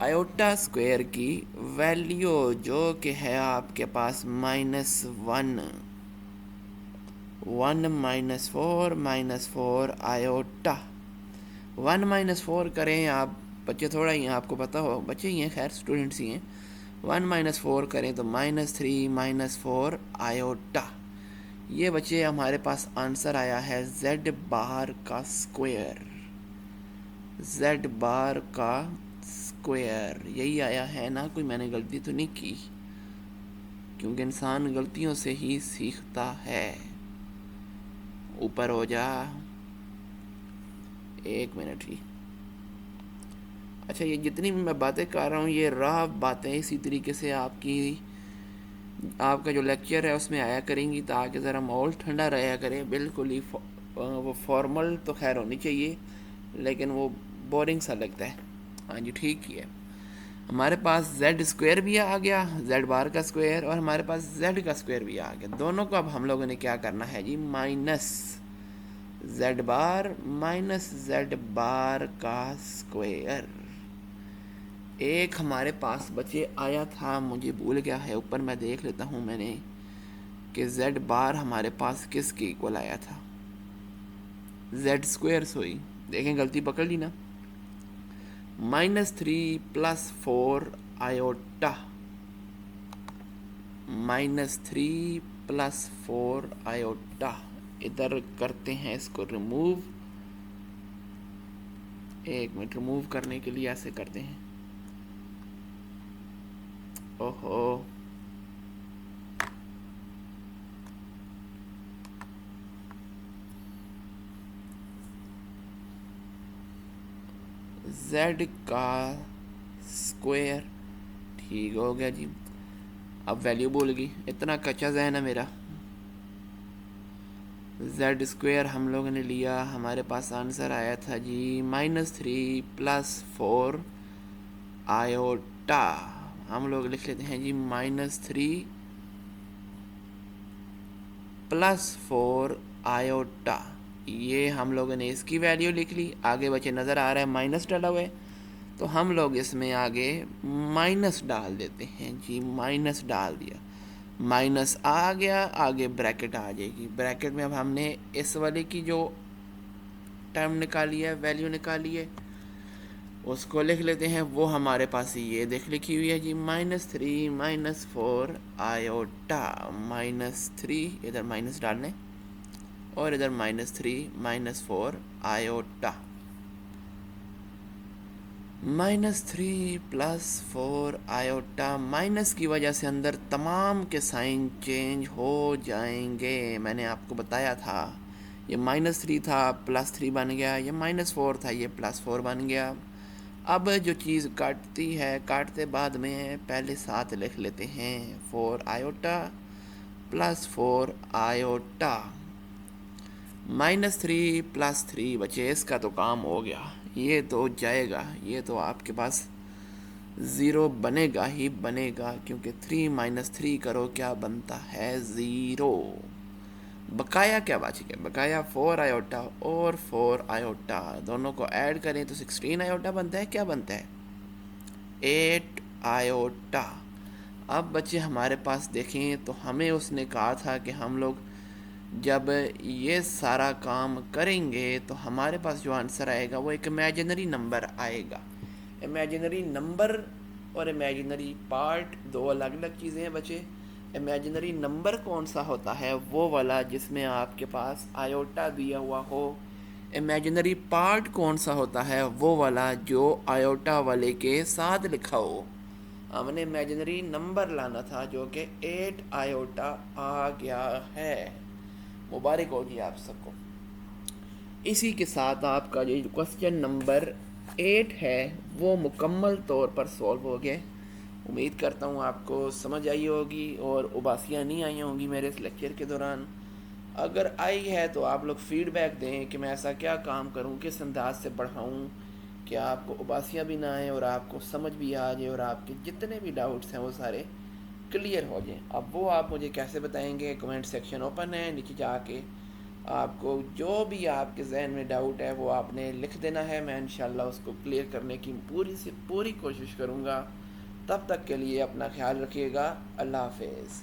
आयोटा स्क्वायर की वैल्यू, जो कि है आपके पास -1 -4 आयोटा। 1-4 करें आप बच्चे, थोड़ा ही आपको पता हो, बच्चे ही हैं, खैर स्टूडेंट्स ही हैं। 1-4 करें तो -3 -4 आयोटा। ये बच्चे हमारे पास आंसर आया है z बार का स्क्वायर, z बार का स्क्वायर यही आया है ना, कोई मैंने गलती तो नहीं की, क्योंकि इंसान गलतियों से ही सीखता है। ऊपर हो जा, 1 मिनट ही। अच्छा, ये जितनी भी मैं बातें कर रहा हूँ ये रहा बातें इसी तरीके से आपका जो लेक्चर है उसमें आया करेंगी, ताकि ज़रा माहौल ठंडा रहा करे। बिल्कुल ही वो फॉर्मल तो खैर होनी चाहिए, लेकिन वो बोरिंग सा लगता है। हाँ जी, ठीक ही है। हमारे पास जेड स्क्वायर भी आ गया, जेड बार का स्क्वायर, और हमारे पास जेड का स्क्वायर भी आ गया। दोनों को अब हम लोगों ने क्या करना है जी, माइनस जेड बार माइनस जेड बार का स्क्वायर। एक हमारे पास बचे आया था, मुझे भूल गया है, ऊपर मैं देख लेता हूँ मैंने कि जेड बार हमारे पास किसके इक्वल आया था, जेड स्क्वायर। सोई देखें, गलती पकड़ ली ना। -3 + 4 आयोटा, -3 + 4 आयोटा। इधर करते हैं इसको रिमूव। 1 मिनट, रिमूव करने के लिए ऐसे करते हैं। ओहो, जेड का स्क्वायर, ठीक हो गया जी। अब वैल्यू बोल गई, इतना कच्चा जहन है मेरा। जेड स्क्वायर हम लोगों ने लिया, हमारे पास आंसर आया था जी -3 + 4 आयोटा। हम लोग लिख लेते हैं जी -3 + 4 आयोटा। ये हम लोगों ने इसकी वैल्यू लिख ली। आगे बचे नज़र आ रहा है माइनस डाला हुआ है, तो हम लोग इसमें आगे माइनस डाल देते हैं जी। माइनस डाल दिया, माइनस आ गया, आगे ब्रैकेट आ जाएगी। ब्रैकेट में अब हमने इस वाले की जो टर्म निकाली है, वैल्यू निकाली है, उसको लिख लेते हैं। वो हमारे पास ये देख लिखी हुई है जी -3 - 4 आयोटा। -3 इधर माइनस डालने, और इधर -3 - 4 आयोटा। -3 + 4 आयोटा। माइनस की वजह से अंदर तमाम के साइन चेंज हो जाएंगे। मैंने आपको बताया था, ये -3 था, +3 बन गया, ये -4 था, ये +4 बन गया। अब जो चीज़ काटती है, काटते बाद में पहले साथ लिख लेते हैं, 4 आयोटा + 4 आयोटा। -3 + 3 बचे, इसका तो काम हो गया। ये तो जाएगा, ये तो आपके पास ज़ीरो बनेगा ही बनेगा, क्योंकि 3 - 3 करो क्या बनता है, ज़ीरो। बकाया क्या बच गया, बकाया 4 आयोटा और 4 आयोटा, दोनों को ऐड करें तो 16 आयोटा बनता है। क्या बनता है, 8 आयोटा। अब बच्चे हमारे पास देखें तो हमें उसने कहा था कि हम लोग जब ये सारा काम करेंगे तो हमारे पास जो आंसर आएगा वो एक इमेजिनरी नंबर आएगा। इमेजिनरी नंबर और इमेजिनरी पार्ट दो अलग अलग चीज़ें हैं बच्चे। इमेजिनरी नंबर कौन सा होता है, वो वाला जिसमें आपके पास आयोटा दिया हुआ हो। इमेजिनरी पार्ट कौन सा होता है, वो वाला जो आयोटा वाले के साथ लिखा हो। हमने इमेजिनरी नंबर लाना था, जो कि 8 आयोटा आ गया है। मुबारक हो जी आप सबको। इसी के साथ आपका जो क्वेश्चन नंबर 8 है वो मुकम्मल तौर पर सॉल्व हो गया। उम्मीद करता हूँ आपको समझ आई होगी और उबासियाँ नहीं आई होंगी मेरे इस लेक्चर के दौरान। अगर आई है तो आप लोग फीडबैक दें कि मैं ऐसा क्या काम करूँ, किस अंदाज से पढ़ाऊँ कि आपको उबासियाँ भी ना आए और आपको समझ भी आ जाए और आपके जितने भी डाउट्स हैं वो सारे क्लियर हो जाएं। अब वो आप मुझे कैसे बताएंगे, कमेंट सेक्शन ओपन है, नीचे जाके आपको जो भी आपके जहन में डाउट है वो आपने लिख देना है। मैं इंशाल्लाह उसको क्लियर करने की पूरी से पूरी कोशिश करूँगा। तब तक के लिए अपना ख्याल रखिएगा। अल्लाह हाफिज़।